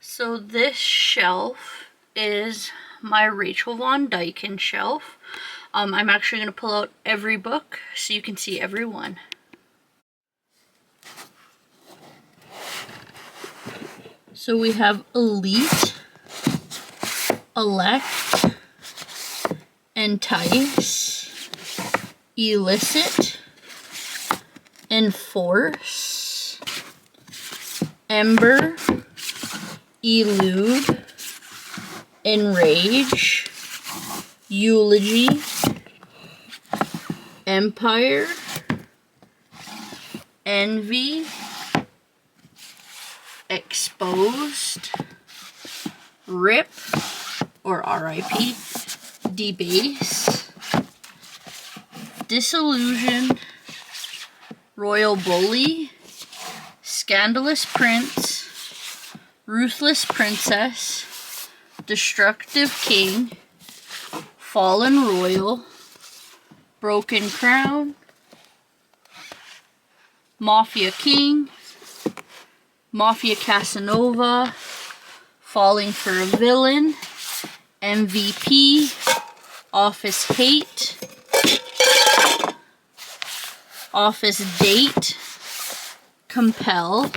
So this shelf is my Rachel Von Dyken shelf. I'm actually going to pull out every book so you can see every one. So we have Elite, Elect, Entice, Illicit, Enforce, Ember, Elude, Enrage, Eulogy, Empire, Envy, Exposed, Rip, or RIP, Debase, Disillusion, Royal Bully, Scandalous Prince, Ruthless Princess, Destructive King, Fallen Royal, Broken Crown, Mafia King, Mafia Casanova, Falling for a Villain, MVP, Office Hate, Office Date, Compel,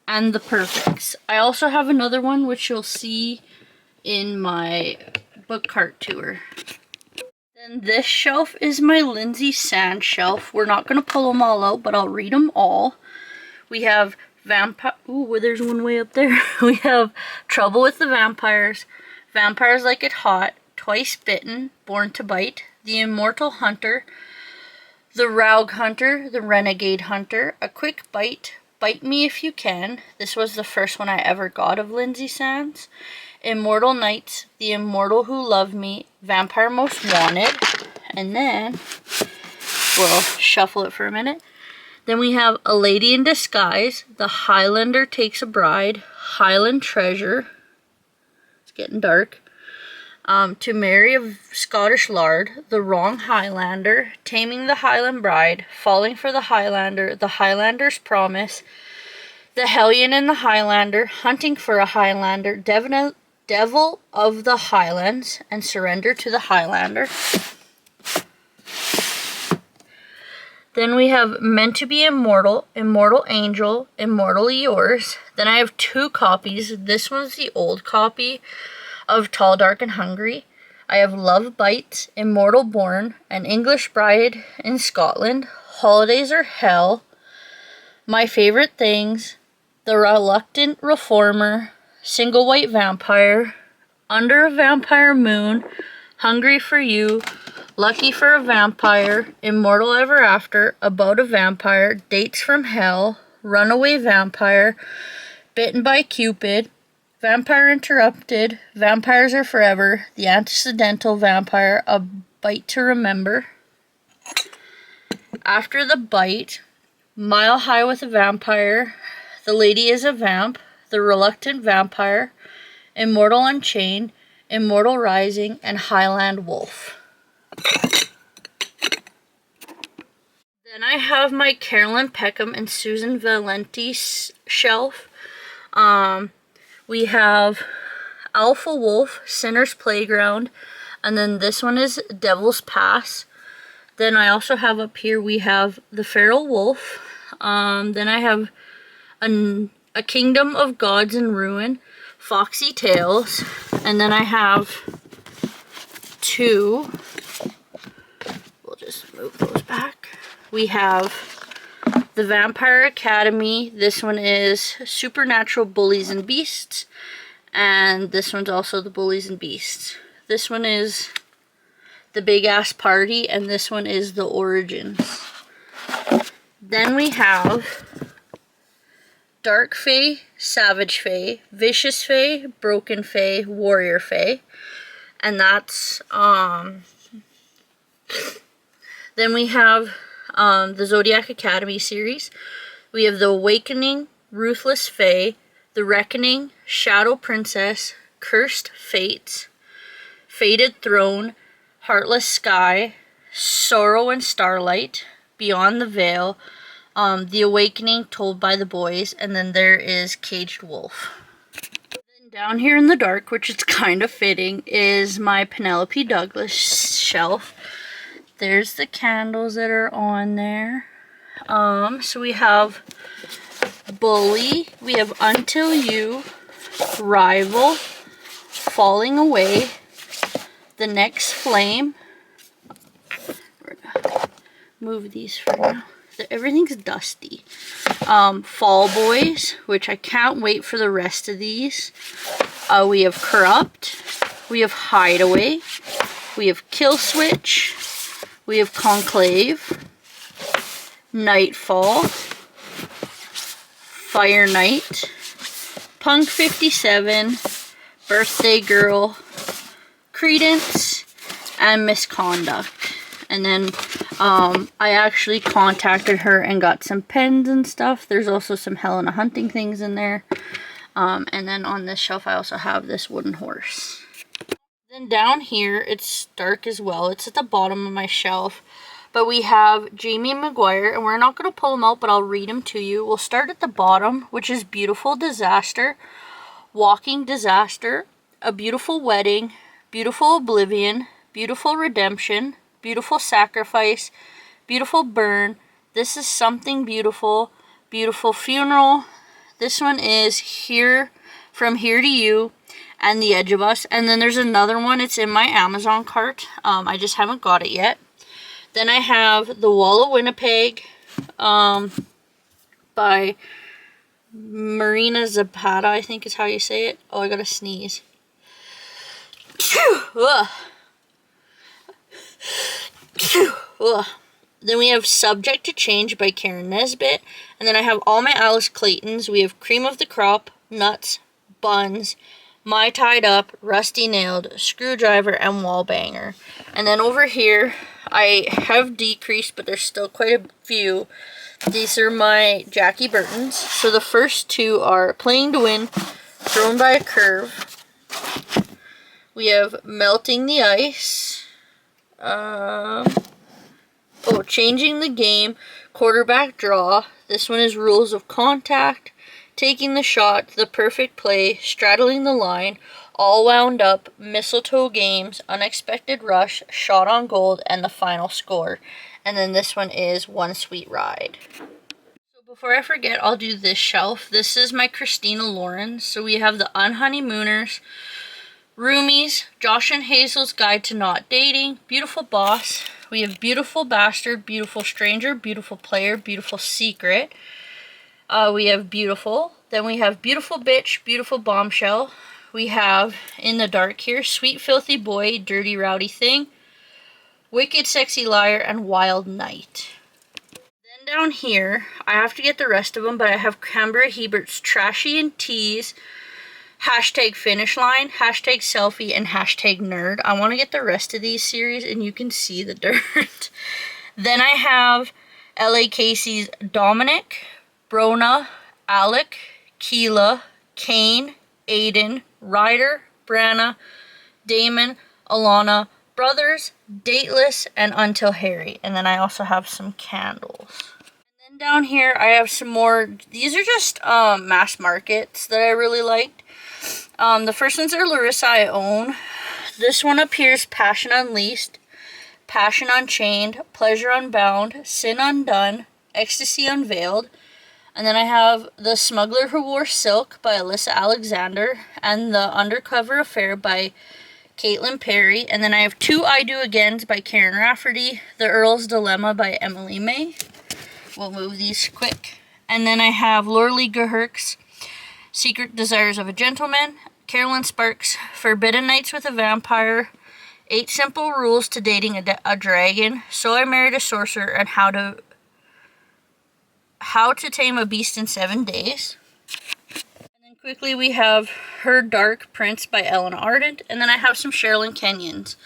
and The Perfects. I also have another one which you'll see in my book cart tour. Then this shelf is my Lindsay Sand shelf. We're not going to pull them all out, but I'll read them all. We have Vampire... Ooh, there's one way up there. We have Trouble with the Vampires, Vampires Like It Hot, Twice Bitten, Born to Bite, The Immortal Hunter, The Rogue Hunter, The Renegade Hunter, A Quick Bite, Bite Me If You Can. This was the first one I ever got of Lindsay Sands. Immortal Knights, The Immortal Who Loved Me, Vampire Most Wanted, and then we'll shuffle it for a minute. Then we have A Lady in Disguise, The Highlander Takes a Bride, Highland Treasure, it's getting dark, To Marry a Scottish Lard, The Wrong Highlander, Taming the Highland Bride, Falling for the Highlander, The Highlander's Promise, The Hellion and the Highlander, Hunting for a Highlander, Devil of the Highlands, and Surrender to the Highlander. Then we have Meant to Be Immortal, Immortal Angel, Immortally Yours. Then I have two copies. This one's the old copy of Tall, Dark, and Hungry. I have Love Bites, Immortal Born, An English Bride in Scotland, Holidays Are Hell, My Favorite Things, The Reluctant Reformer, Single White Vampire, Under a Vampire Moon, Hungry for You, Lucky for a Vampire, Immortal Ever After, About a Vampire, Dates from Hell, Runaway Vampire, Bitten by Cupid, Vampire Interrupted, Vampires Are Forever, The Accidental Vampire, A Bite to Remember. After the Bite, Mile High with a Vampire, The Lady is a Vamp, The Reluctant Vampire, Immortal Unchained, Immortal Rising, and Highland Wolf. Then I have my Carolyn Peckham and Susan Valenti shelf. We have Alpha Wolf, Sinner's Playground, and then this one is Devil's Pass. Then I also have up here, we have The Feral Wolf. Then I have A Kingdom of Gods in Ruin, Foxy Tales, and then I have two. We'll just move those back. We have The Vampire Academy. This one is Supernatural Bullies and Beasts. And this one's also The Bullies and Beasts. This one is The Big Ass Party. And this one is The Origins. Then we have Dark Fae, Savage Fae, Vicious Fae, Broken Fae, Warrior Fae. And that's, then we have the Zodiac Academy series. We have The Awakening, Ruthless Fae, The Reckoning, Shadow Princess, Cursed Fates, Fated Throne, Heartless Sky, Sorrow and Starlight, Beyond the Veil, The Awakening, Told by the Boys, and then there is Caged Wolf. Then down here in the dark, which is kind of fitting, is my Penelope Douglas shelf. There's the candles that are on there. So we have Bully, we have Until You, Rival, Falling Away, The Next Flame. Move these for now. Everything's dusty. Fall Boys, which I can't wait for the rest of these. We have Corrupt, we have Hideaway, we have Kill Switch, we have Conclave, Nightfall, Fire Night, Punk 57, Birthday Girl, Credence, and Misconduct. And then I actually contacted her and got some pens and stuff. There's also some Helena Hunting things in there. And then on this shelf I also have this wooden horse. Then down here it's dark as well. It's at the bottom of my shelf. But we have Jamie Maguire, and we're not going to pull them out, but I'll read them to you. We'll start at the bottom, which is Beautiful Disaster, Walking Disaster, A Beautiful Wedding, Beautiful Oblivion, Beautiful Redemption, Beautiful Sacrifice, Beautiful Burn, This Is Something Beautiful, Beautiful Funeral. This one is Here, From Here to You, and The Edge of Us. And then there's another one. It's in my Amazon cart. I just haven't got it yet. Then I have The Wall of Winnipeg by Marina Zapata, I think is how you say it. Oh, I gotta sneeze. Then we have Subject to Change by Karen Nesbitt. And then I have all my Alice Claytons. We have Cream of the Crop, Nuts, Buns, My Tied Up, Rusty Nailed, Screwdriver, and Wallbanger. And then over here, I have decreased, but there's still quite a few. These are my Jackie Burtons. So the first two are Playing to Win, Thrown by a Curve. We have Melting the Ice. Changing the Game, Quarterback Draw. This one is Rules of Contact, Taking the Shot, The Perfect Play, Straddling the Line, All Wound Up, Mistletoe Games, Unexpected Rush, Shot on Gold, and The Final Score. And then this one is One Sweet Ride. So before I forget, I'll do this shelf. This is my Christina Lauren. So we have The Unhoneymooners, Roomies, Josh and Hazel's Guide to Not Dating, Beautiful Boss. We have Beautiful Bastard, Beautiful Stranger, Beautiful Player, Beautiful Secret. We have Beautiful. Then we have Beautiful Bitch, Beautiful Bombshell. We have In the Dark here, Sweet Filthy Boy, Dirty Rowdy Thing, Wicked Sexy Liar, and Wild Night. Then down here, I have to get the rest of them, but I have Canberra Hebert's Trashy and Tease, Hashtag Finish Line, Hashtag Selfie, and Hashtag Nerd. I want to get the rest of these series, and you can see the dirt. Then I have L.A. Casey's Dominic, Brona, Alec, Keela, Kane, Aiden, Ryder, Branna, Damon, Alana, Brothers, Dateless, and Until Harry. And then I also have some candles. And then down here I have some more. These are just mass markets that I really liked. The first ones are Larissa I Own. This one up here is Passion Unleashed, Passion Unchained, Pleasure Unbound, Sin Undone, Ecstasy Unveiled. And then I have The Smuggler Who Wore Silk by Alyssa Alexander and The Undercover Affair by Caitlin Perry. And then I have two I Do Agains by Karen Rafferty, The Earl's Dilemma by Emily May. We'll move these quick. And then I have Lorelei Geherk's Secret Desires of a Gentleman, Carolyn Sparks' Forbidden Nights with a Vampire, 8 Simple Rules to Dating a Dragon, So I Married a Sorcerer, and How to Tame a Beast in 7 Days. And then quickly we have Her Dark Prince by Elena Ardent, and then I have some Sherilyn Kenyons.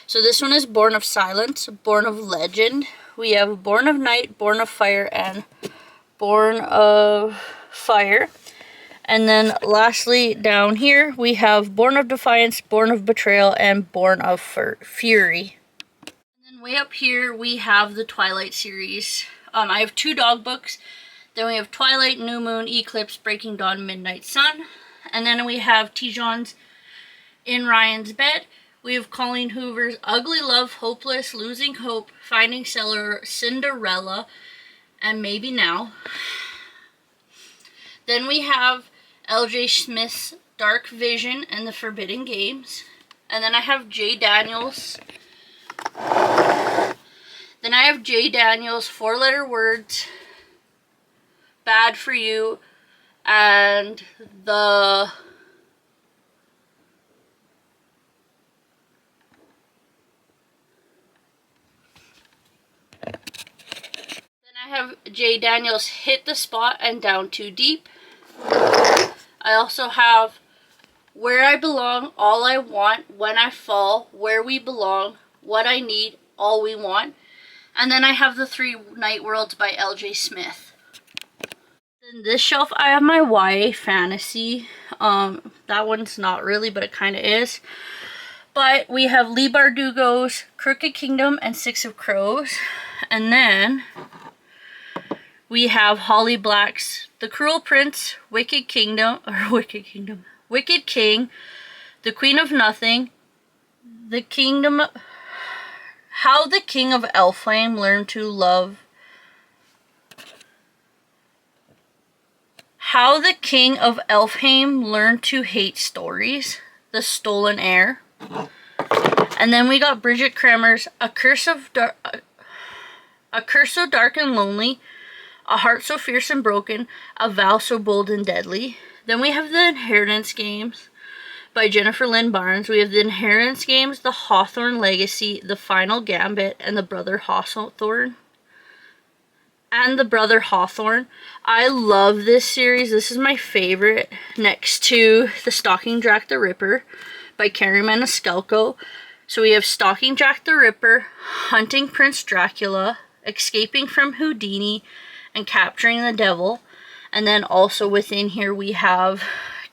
So this one is Born of Silence, Born of Legend. We have Born of Night, Born of Fire, and Born of Fire. And then lastly down here we have Born of Defiance, Born of Betrayal, and Born of Fury. And then way up here we have the Twilight series. I have 2 dog books. Then we have Twilight, New Moon, Eclipse, Breaking Dawn, Midnight Sun. And then we have Tijon's In Ryan's Bed. We have Colleen Hoover's Ugly Love, Hopeless, Losing Hope, Finding Cinderella, and Maybe Now. Then we have L.J. Smith's Dark Vision and the Forbidden Games. And then I have J. Daniels. Then I have J. Daniels' 4-letter words, Bad for You, and the I have J. Daniels' Hit the Spot and Down Too Deep. I also have Where I Belong, All I Want, When I Fall, Where We Belong, What I Need, All We Want. And then I have the 3 Night Worlds by L.J. Smith. In this shelf I have my YA fantasy. That one's not really, but it kind of is. But we have Leigh Bardugo's Crooked Kingdom and 6 of Crows. And then we have Holly Black's The Cruel Prince, Wicked King, The Queen of Nothing, How the King of Elflame Learned to Love, How the King of Elfhame Learned to Hate Stories, The Stolen Heir. And then we got Bridget Kramer's A Curse So Dark and Lonely, A Heart So Fierce and Broken, A Vow So Bold and Deadly. Then we have The Inheritance Games by Jennifer Lynn Barnes. We have The Inheritance Games, The Hawthorne Legacy, The Final Gambit, and The Brother Hawthorne. I love this series. This is my favorite, next to The Stalking Jack the Ripper by Carrie Maniscalco. So we have Stalking Jack the Ripper, Hunting Prince Dracula, Escaping from Houdini, and Capturing the Devil. And then also within here we have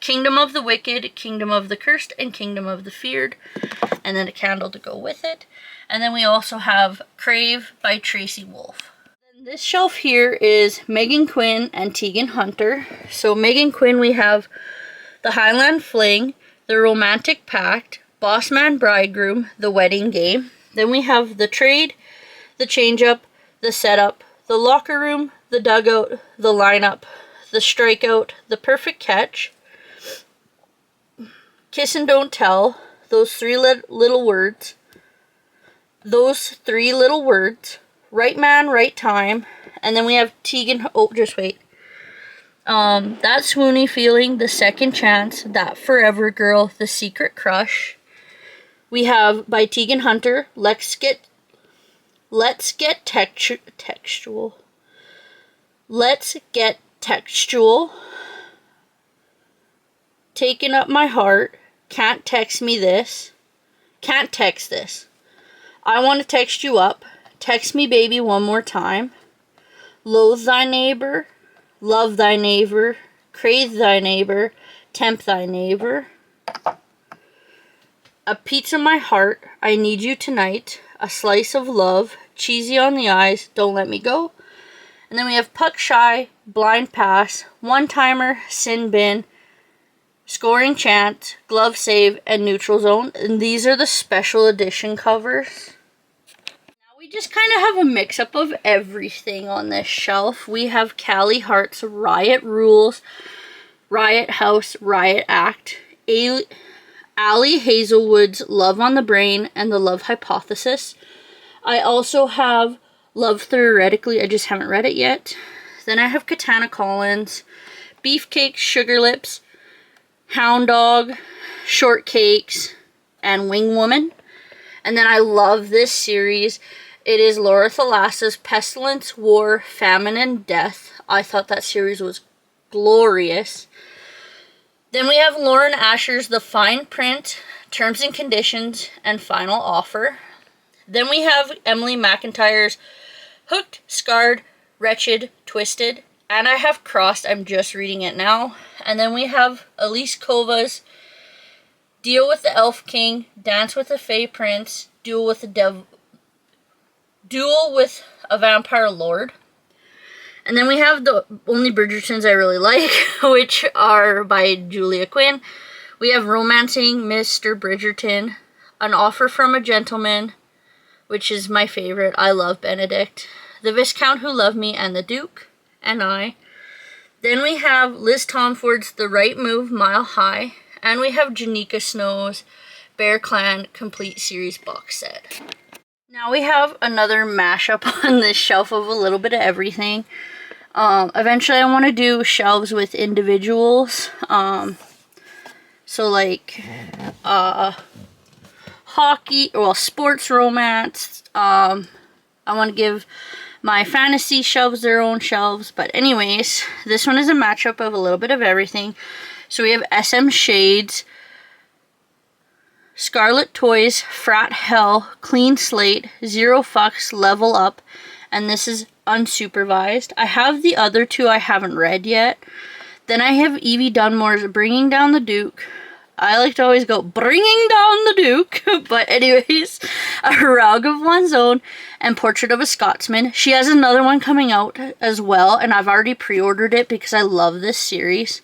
Kingdom of the Wicked, Kingdom of the Cursed, and Kingdom of the Feared. And then a candle to go with it. And then we also have Crave by Tracy Wolff. This shelf here is Megan Quinn and Tegan Hunter. So Megan Quinn, we have The Highland Fling, The Romantic Pact, Boss Man Bridegroom, The Wedding Game. Then we have The Trade, The Change-Up, The Setup, The Locker Room, The Dugout, The Lineup, The Strikeout, The Perfect Catch, Kiss and Don't Tell, Those Three Little Words, Right Man, Right Time, and then we have Tegan, That Swoony Feeling, The Second Chance, That Forever Girl, The Secret Crush. We have by Tegan Hunter, Let's Get Textual. Taking Up My Heart, Can't Text This. I Want to Text You Up, Text Me Baby One More Time, Loathe Thy Neighbor, Love Thy Neighbor, Crave Thy Neighbor, Tempt Thy Neighbor, A Pizza My Heart, I Need You Tonight, A Slice of Love, Cheesy on the Eyes, Don't Let Me Go. And then we have Puck Shy, Blind Pass, One Timer, Sin Bin, Scoring Chance, Glove Save, and Neutral Zone. And these are the special edition covers. Now we just kind of have a mix-up of everything on this shelf. We have Callie Hart's Riot Rules, Riot House, Riot Act, Allie Hazelwood's Love on the Brain, and The Love Hypothesis. I also have Love Theoretically, I just haven't read it yet. Then I have Katana Collins, Beefcake, Sugar Lips, Hound Dog, Shortcakes, and Wing Woman. And then I love this series. It is Laura Thalassa's Pestilence, War, Famine, and Death. I thought that series was glorious. Then we have Lauren Asher's The Fine Print, Terms and Conditions, and Final Offer. Then we have Emily McIntyre's Hooked, Scarred, Wretched, Twisted, and I have Crossed. I'm just reading it now. And then we have Elise Kova's Deal with the Elf King, Dance with the Fey Prince, Duel with a Vampire Lord. And then we have the only Bridgertons I really like, which are by Julia Quinn. We have Romancing Mr. Bridgerton, An Offer from a Gentleman, which is my favorite. I love Benedict. The Viscount Who Loved Me and the Duke and I. Then we have Liz Tomford's The Right Move, Mile High. And we have Janika Snow's Bear Clan Complete Series box set. Now we have another mashup on this shelf of a little bit of everything. Eventually I want to do shelves with individuals. So like hockey, well, sports romance. I want to give my fantasy shelves their own shelves. But anyways, this one is a matchup of a little bit of everything. So we have SM Shades, Scarlet Toys, Frat Hell, Clean Slate, Zero Fucks, Level Up, and this is unsupervised. I have the other two I haven't read yet. Then I have Evie Dunmore's Bringing Down the Duke. I like to always go, Bringing Down the Duke. But anyways, A Rogue of One's Own and Portrait of a Scotsman. She has another one coming out as well, and I've already pre-ordered it because I love this series.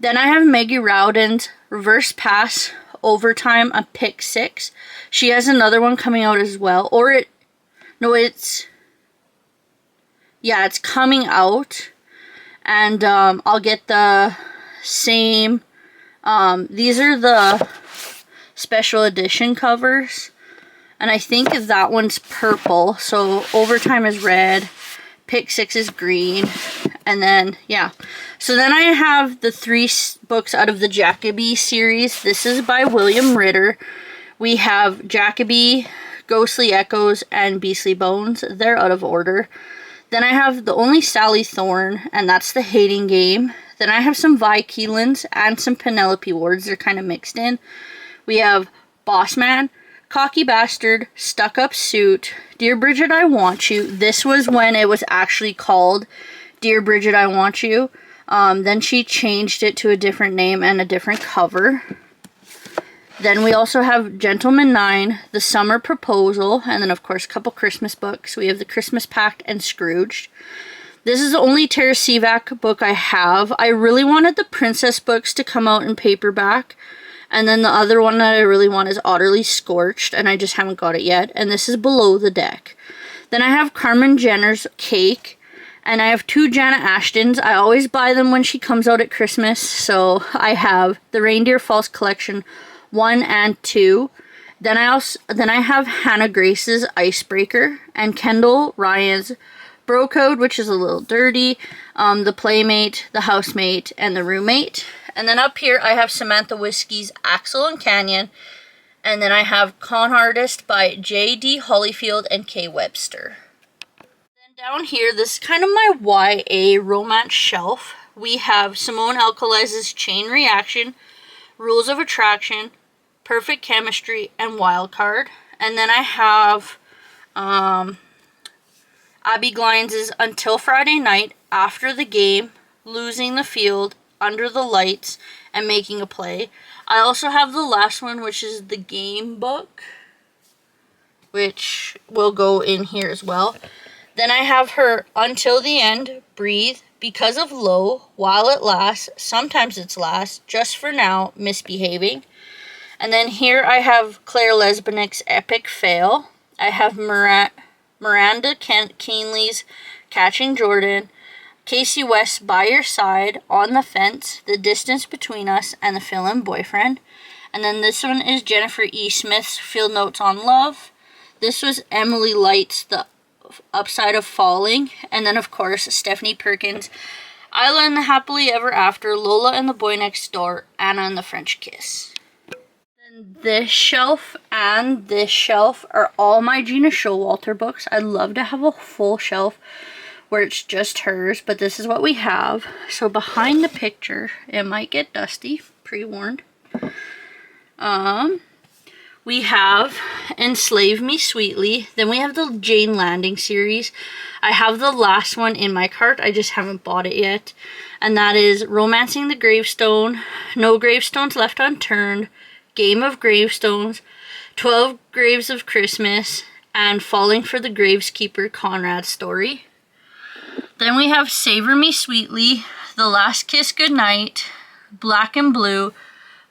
Then I have Maggie Rowden's Reverse Pass, Overtime, a Pick 6. She has another one coming out as well. It's coming out, and I'll get the same. These are the special edition covers, and I think that one's purple. So Overtime is red, Pick 6 is green, and then yeah. So then I have the 3 books out of the Jacoby series. This is by William Ritter. We have Jacoby, Ghostly Echoes, and Beastly Bones. They're out of order. Then I have The Only Sally Thorne, and that's the Hating Game. Then I have some Vi Keelands and some Penelope Wards. They're kind of mixed in. We have Boss Man, Cocky Bastard, Stuck Up Suit, Dear Bridget, I Want You. This was when it was actually called Dear Bridget, I Want You. Then she changed it to a different name and a different cover. Then we also have Gentleman 9, The Summer Proposal, and then of course a couple Christmas books. We have The Christmas Pact and Scrooged. This is the only Tara Sivak book I have. I really wanted the Princess books to come out in paperback. And then the other one that I really want is Utterly Scorched, and I just haven't got it yet. And this is Below the Deck. Then I have Carmen Jenner's Cake. And I have 2 Janet Ashtons. I always buy them when she comes out at Christmas. So I have the Reindeer Falls Collection 1 and 2. Then I have Hannah Grace's Icebreaker and Kendall Ryan's Bro Code, which is a little dirty, The Playmate, The Housemate, and The Roommate. And then up here I have Samantha Whiskey's Axel and Canyon. And then I have Con Artist by J.D. Hollyfield and K. Webster. Then down here, this is kind of my YA romance shelf. We have Simone Alcalez's Chain Reaction, Rules of Attraction, Perfect Chemistry, and Wildcard. And then I have Abby Glines' Until Friday Night, After the Game, Losing the Field, Under the Lights, and Making a Play. I also have the last one, which is the game book, which will go in here as well. Then I have her Until the End, Breathe, Because of Low, While It Lasts, Sometimes It's Last, Just for Now, Misbehaving. And then here I have Claire Lesbinick's Epic Fail. I have Miranda Keenley's Catching Jordan, Casey West's By Your Side, On the Fence, The Distance Between Us, and The Fill-In Boyfriend. And then this one is Jennifer E. Smith's Field Notes on Love. This was Emily Light's The Upside of Falling. And then, of course, Stephanie Perkins' Isla and the Happily Ever After, Lola and the Boy Next Door, Anna and the French Kiss. Then this shelf and this shelf are all my Gina Showalter books. I'd love to have a full shelf where it's just hers, but this is what we have. So behind the picture, it might get dusty, pre-warned. We have Enslave Me Sweetly. Then we have the Jane Landing series. I have the last one in my cart. I just haven't bought it yet. And that is Romancing the Gravestone, No Gravestones Left Unturned, Game of Gravestones, 12 Graves of Christmas, and Falling for the Graveskeeper Conrad story. Then we have Savor Me Sweetly, The Last Kiss Goodnight, Black and Blue,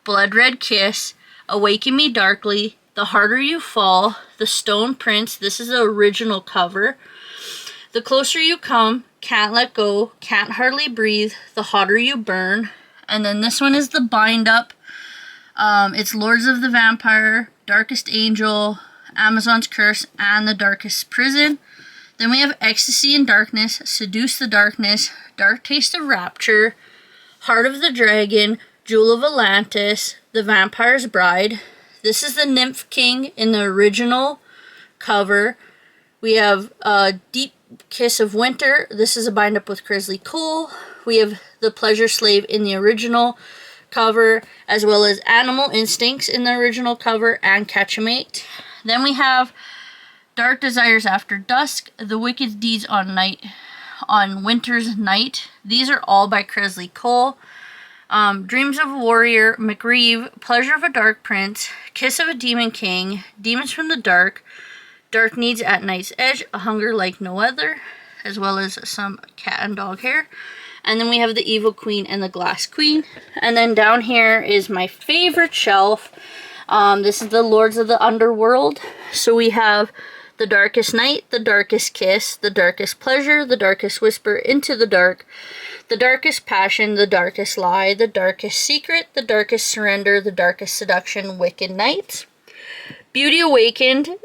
Blood Red Kiss, Awaken Me Darkly, The Harder You Fall, The Stone Prince, this is the original cover, The Closer You Come, Can't Let Go, Can't Hardly Breathe, The Hotter You Burn, and then this one is the bind up. It's Lords of the Vampire, Darkest Angel, Amazon's Curse, and The Darkest Prison. Then we have Ecstasy in Darkness, Seduce the Darkness, Dark Taste of Rapture, Heart of the Dragon, Jewel of Atlantis, The Vampire's Bride. This is the Nymph King in the original cover. We have Deep Kiss of Winter. This is a bind up with Crisley Cole. We have The Pleasure Slave in the original cover, as well as Animal Instincts in the original cover and Catch a Mate. Then we have Dark Desires After Dusk, The Wicked Deeds on Winter's Night. These are all by Crisley Cole. Dreams of a Warrior, McReeve, Pleasure of a Dark Prince, Kiss of a Demon King, Demons from the Dark, Dark Needs at Night's Edge, A Hunger Like No Other, as well as some cat and dog hair. And then we have the Evil Queen and the Glass Queen. And then down here is my favorite shelf. This is the Lords of the Underworld. So we have The Darkest Night, The Darkest Kiss, The Darkest Pleasure, The Darkest Whisper, Into the Dark, The Darkest Passion, The Darkest Lie, The Darkest Secret, The Darkest Surrender, The Darkest Seduction, Wicked Night, Beauty Awakened,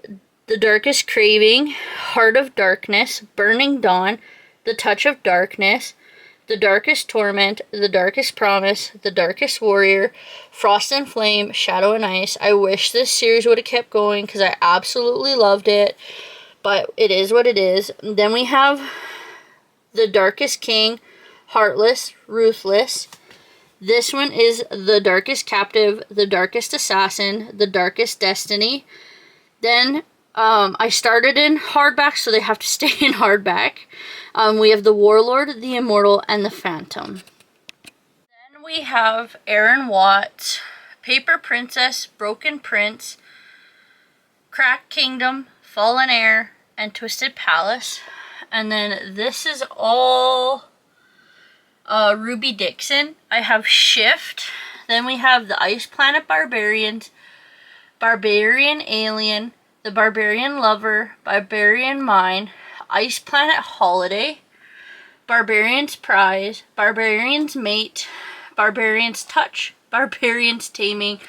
The Darkest Craving, Heart of Darkness, Burning Dawn, The Touch of Darkness, The Darkest Torment, The Darkest Promise, The Darkest Warrior, Frost and Flame, Shadow and Ice. I wish this series would have kept going because I absolutely loved it, but it is what it is. Then we have The Darkest King, Heartless, Ruthless. This one is The Darkest Captive, The Darkest Assassin, The Darkest Destiny. Then I started in hardback, so they have to stay in hardback. We have The Warlord, The Immortal, and The Phantom. Then we have Aaron Watt, Paper Princess, Broken Prince, Cracked Kingdom, Fallen Heir, and Twisted Palace. And then this is all Ruby Dixon. I have Shift. Then we have The Ice Planet Barbarians, Barbarian Alien, The Barbarian Lover, Barbarian Mine, Ice Planet Holiday, Barbarian's Prize, Barbarian's Mate, Barbarian's Touch, Barbarian's Taming,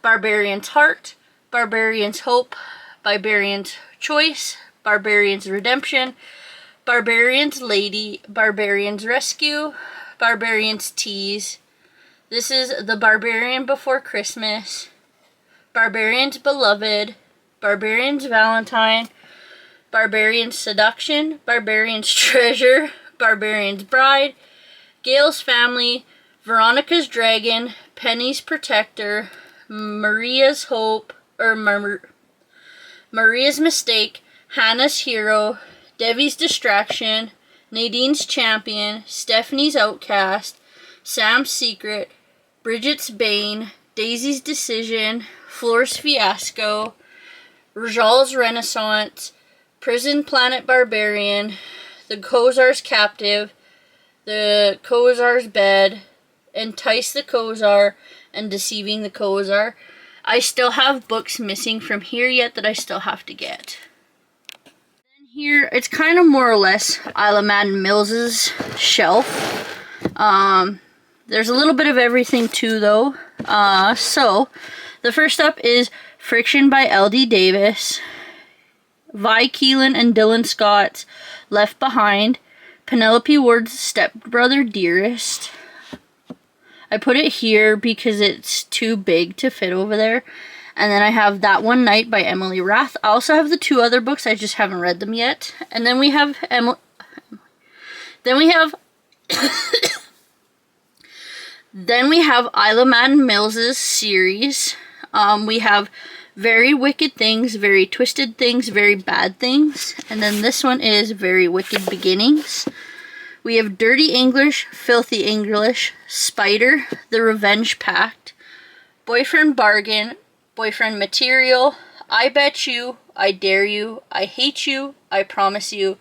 Barbarian's Heart, Barbarian's Hope, Barbarian's Choice, Barbarian's Redemption, Barbarian's Lady, Barbarian's Rescue, Barbarian's Tease. This is The Barbarian Before Christmas, Barbarian's Beloved, Barbarian's Valentine, Barbarian's Seduction, Barbarian's Treasure, Barbarian's Bride, Gale's Family, Veronica's Dragon, Penny's Protector, Maria's Hope, Maria's Mistake, Hannah's Hero, Devi's Distraction, Nadine's Champion, Stephanie's Outcast, Sam's Secret, Bridget's Bane, Daisy's Decision, Floor's Fiasco, Rajal's Renaissance, Prison Planet Barbarian, The Khazar's Captive, The Khazar's Bed, Entice the Khazar, and Deceiving the Khazar. I still have books missing from here yet that I still have to get. Then here, it's kind of more or less Isla Madden Mills's shelf. There's a little bit of everything too though. So, the first up is Friction by L.D. Davis, Vi Keelan and Dylan Scott's Left Behind, Penelope Ward's Stepbrother Dearest. I put it here because it's too big to fit over there. And then I have That One Night by Emily Rath. I also have the two other books, I just haven't read them yet. And then we have then we have Isla Madden Mills's series. We have Very Wicked Things, Very Twisted Things, Very Bad Things. And then this one is Very Wicked Beginnings. We have Dirty English, Filthy English, Spider, The Revenge Pact, Boyfriend Bargain, Boyfriend Material, I Bet You, I Dare You, I Hate You, I Promise You,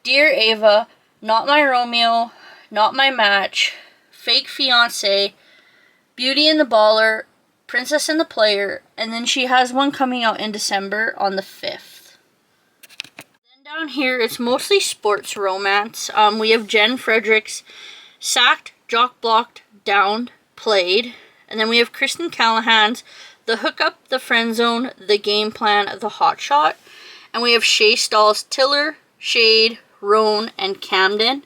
Dear Ava, Not My Romeo, Not My Match, Fake Fiancé, Beauty and the Baller, Princess and the Player, and then she has one coming out in December on the 5th. Then down here, it's mostly sports romance. We have Jen Fredericks, Sacked, Jock Blocked, Downed, Played. And then we have Kristen Callahan's The Hookup, The Friend Zone, The Game Plan, The Hot Shot. And we have Shay Stahl's Tiller, Shade, Roan, and Camden.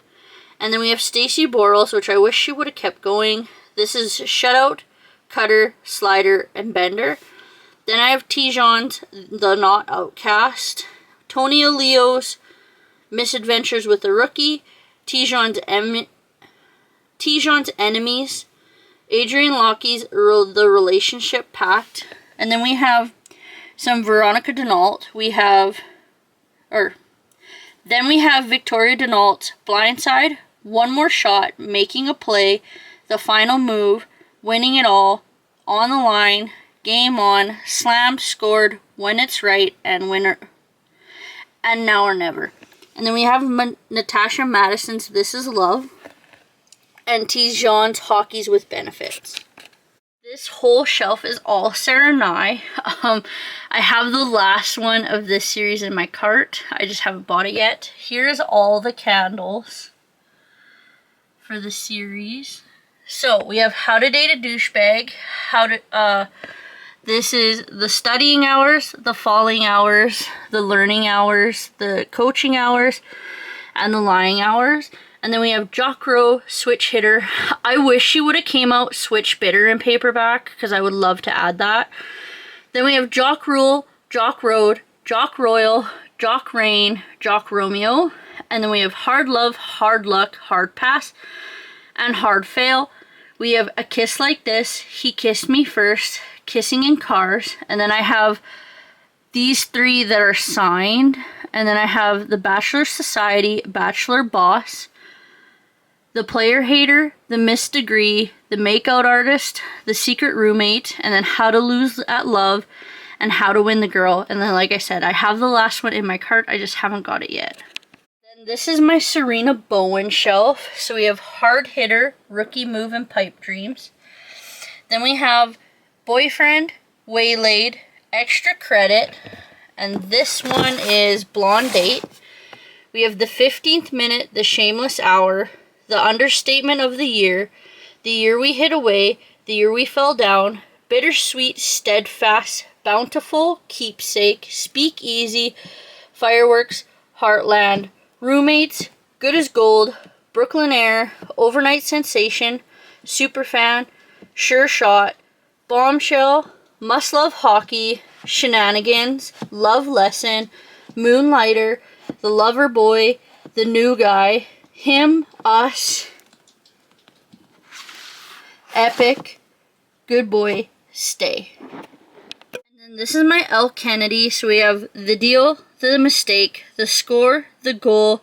And then we have Stacey Borals, which I wish she would have kept going. This is Shutout, Cutter, Slider, and Bender. Then I have Tijon's The Not Outcast, Tonya Leo's Misadventures with a Rookie, Tijon's Enemies, Adrian Lockey's The Relationship Pact, and then we have some Veronica Denault. Then we have Victoria Denault's Blindside, One More Shot, Making a Play, The Final Move, Winning It All, On the Line, Game On, Slammed, Scored, When It's Right, and Winner, and Now or Never. And then we have Natasha Madison's This Is Love, and Tijon's Hockey's with Benefits. This whole shelf is all Sarah Nye. I have the last one of this series in my cart. I just haven't bought it yet. Here's all the candles for the series. So we have How to Date a Douchebag, this is the studying hours, the falling hours, the learning hours, the coaching hours, and the lying hours. And then we have Jock Rowe, Switch Hitter. I wish she would have came out Switch Bitter in paperback, because I would love to add that. Then we have Jock Rule, Jock Road, Jock Royal, Jock Rain, Jock Romeo. And then we have Hard Love, Hard Luck, Hard Pass, and Hard Fail. We have A Kiss Like This, He Kissed Me First, Kissing in Cars. And then I have these three that are signed. And then I have The Bachelor Society, Bachelor Boss, The Player Hater, The Missed Degree, The Makeout Artist, The Secret Roommate, and then How to Lose at Love, and How to Win the Girl. And then, like I said, I have the last one in my cart, I just haven't got it yet. Then this is my Serena Bowen shelf. So we have Hard Hitter, Rookie Move, and Pipe Dreams. Then we have Boyfriend, Waylaid, Extra Credit, and this one is Blonde Date. We have The 15th Minute, The Shameless Hour, The Understatement of the Year We Hid Away, The Year We Fell Down, Bittersweet, Steadfast, Bountiful, Keepsake, Speak Easy, Fireworks, Heartland, Roommates, Good as Gold, Brooklyn Air, Overnight Sensation, Superfan, Sure Shot, Bombshell, Must Love Hockey, Shenanigans, Love Lesson, Moonlighter, The Lover Boy, The New Guy, Him, Us, Epic, Good Boy, Stay. And then this is my Elle Kennedy. So we have The Deal, The Mistake, The Score, The Goal,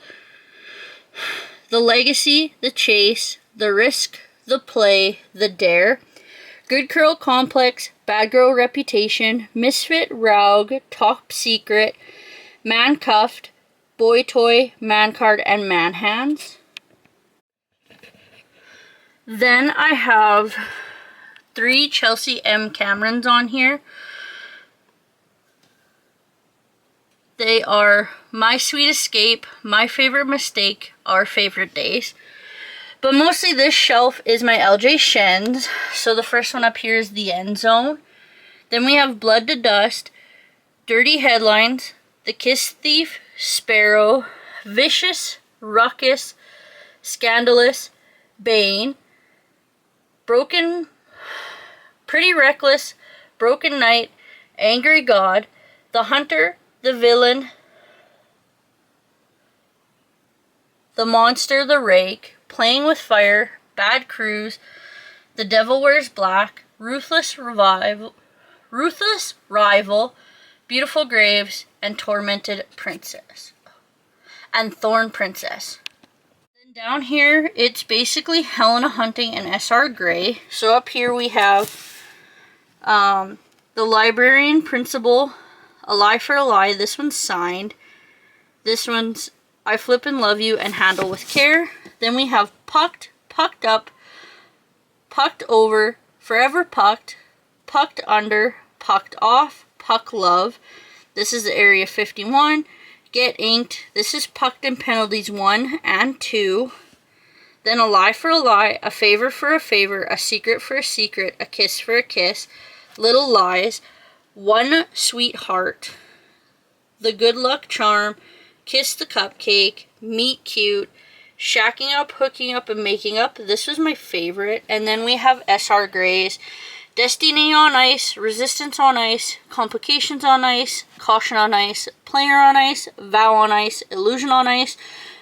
The Legacy, The Chase, The Risk, The Play, The Dare, Good Girl Complex, Bad Girl Reputation, Misfit, Raug, Top Secret, Man Cuffed, Boy Toy, Man Card, and Man Hands. Then I have 3 Chelsea M. Camerons on here. They are My Sweet Escape, My Favorite Mistake, Our Favorite Days. But mostly this shelf is my LJ Shens. So the first one up here is The End Zone. Then we have Blood to Dust, Dirty Headlines, The Kiss Thief, Sparrow, Vicious, Ruckus, Scandalous, Bane, Broken, Pretty Reckless, Broken Knight, Angry God, The Hunter, The Villain, The Monster, The Rake, Playing with Fire, Bad Cruise, The Devil Wears Black, Ruthless Rival, Beautiful Graves, and Tormented Princess. And Thorn Princess. Then down here, it's basically Helena Hunting and S.R. Gray. So up here we have The Librarian Principal, A Lie for a Lie. This one's signed. This one's I Flip and Love You, and Handle with Care. Then we have Pucked, Pucked Up, Pucked Over, Forever Pucked, Pucked Under, Pucked Off, Puck Love. This is the Area 51. Get Inked. This is Pucked and Penalties 1 and 2. Then A Lie for a Lie, A Favor for a Favor, A Secret for a Secret, A Kiss for a Kiss, Little Lies, One Sweetheart, The Good Luck Charm, Kiss the Cupcake, Meet Cute, Shacking Up, Hooking Up, and Making Up. This was my favorite. And then we have S.R. Gray's Destiny on Ice, Resistance on Ice, Complications on Ice, Caution on Ice, Player on Ice, Vow on Ice, Illusion on Ice,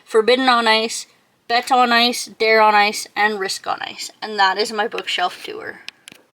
Forbidden on Ice, Bet on Ice, Dare on Ice, and Risk on Ice. And that is my bookshelf tour.